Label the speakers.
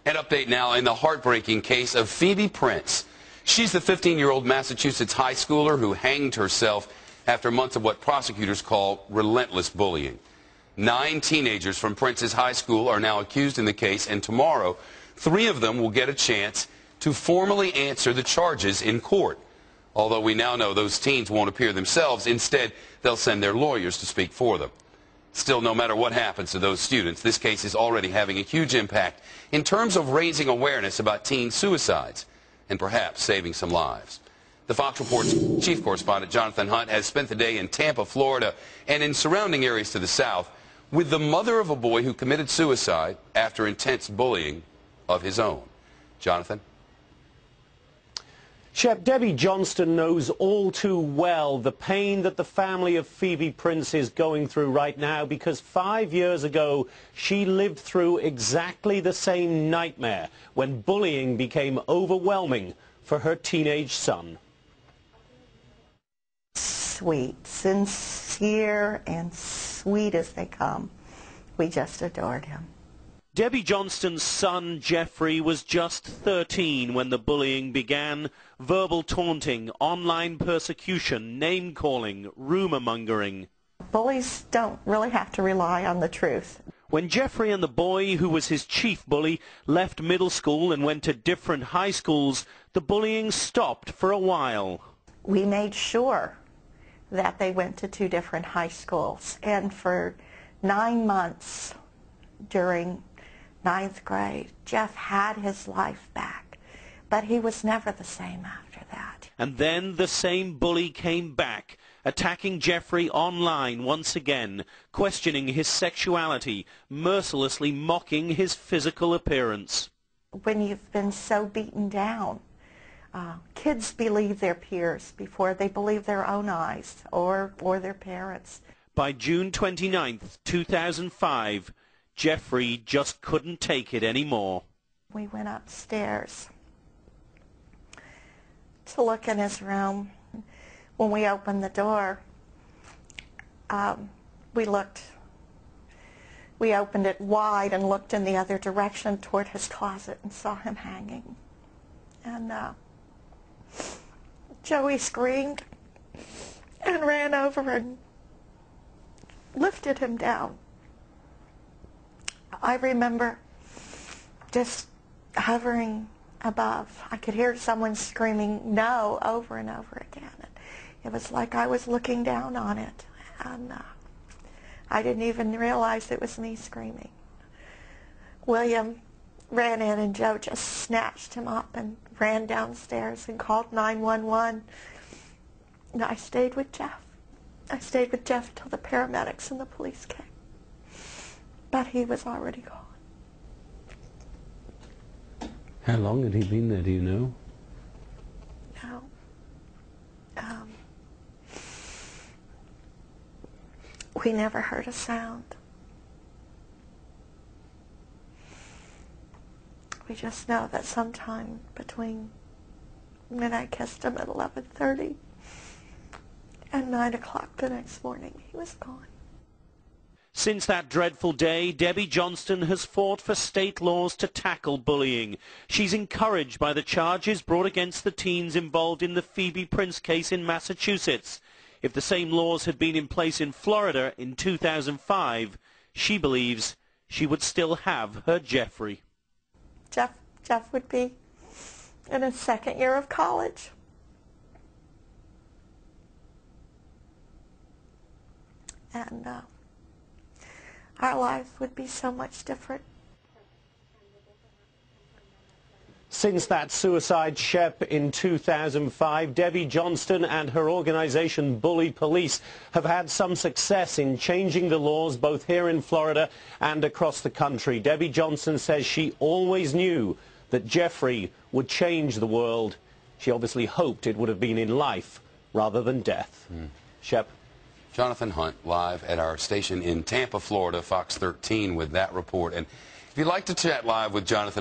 Speaker 1: An update now in the heartbreaking case of Phoebe Prince. She's the 15-year-old Massachusetts high schooler who hanged herself after months of what prosecutors call relentless bullying. 9 teenagers from Prince's high school are now accused in the case, and tomorrow, 3 of them will get a chance to formally answer the charges in court. Although we now know those teens won't appear themselves, instead they'll send their lawyers to speak for them. Still, no matter what happens to those students, this case is already having a huge impact in terms of raising awareness about teen suicides and perhaps saving some lives. The Fox Report's chief correspondent, Jonathan Hunt, has spent the day in Tampa, Florida, and in surrounding areas to the south with the mother of a boy who committed suicide after intense bullying of his own. Jonathan?
Speaker 2: Shep, Debbie Johnston knows all too well the pain that the family of Phoebe Prince is going through right now, because 5 years ago she lived through exactly the same nightmare when bullying became overwhelming for her teenage son.
Speaker 3: Sweet, sincere and sweet as they come. We just adored him.
Speaker 2: Debbie Johnston's son, Jeffrey, was just 13 when the bullying began. Verbal taunting, online persecution, name-calling, rumor-mongering.
Speaker 3: Bullies don't really have to rely on the truth.
Speaker 2: When Jeffrey and the boy, who was his chief bully, left middle school and went to different high schools, the bullying stopped for a while.
Speaker 3: We made sure that they went to 2 different high schools, and for 9 months during 9th grade, Jeff had his life back, but he was never the same after that.
Speaker 2: And then the same bully came back, attacking Jeffrey online once again, questioning his sexuality, mercilessly mocking his physical appearance.
Speaker 3: When you've been so beaten down, kids believe their peers before they believe their own eyes or their parents.
Speaker 2: By June 29th, 2005, Jeffrey just couldn't take it anymore.
Speaker 3: We went upstairs to look in his room. When we opened the door, we opened it wide and looked in the other direction toward his closet and saw him hanging. And Joey screamed and ran over and lifted him down. I remember just hovering above. I could hear someone screaming no over and over again. It was like I was looking down on it, and I didn't even realize it was me screaming. William ran in and Joe just snatched him up and ran downstairs and called 911. And I stayed with Jeff. I stayed with Jeff until the paramedics and the police came. But he was already gone.
Speaker 2: How long had he been there, do you know?
Speaker 3: No. We never heard a sound. We just know that sometime between when I kissed him at 11:30 and 9 o'clock the next morning, he was gone.
Speaker 2: Since that dreadful day, Debbie Johnston has fought for state laws to tackle bullying. She's encouraged by the charges brought against the teens involved in the Phoebe Prince case in Massachusetts. If the same laws had been in place in Florida in 2005, she believes she would still have her Jeffrey.
Speaker 3: Jeff would be in his 2nd year of college. And our lives would be so much different.
Speaker 2: Since that suicide, Shep, in 2005, Debbie Johnston and her organization Bully Police have had some success in changing the laws both here in Florida and across the country. Debbie Johnston says she always knew that Jeffrey would change the world. She obviously hoped it would have been in life rather than death. Shep?
Speaker 1: Jonathan Hunt, live at our station in Tampa, Florida, Fox 13, with that report. And if you'd like to chat live with Jonathan,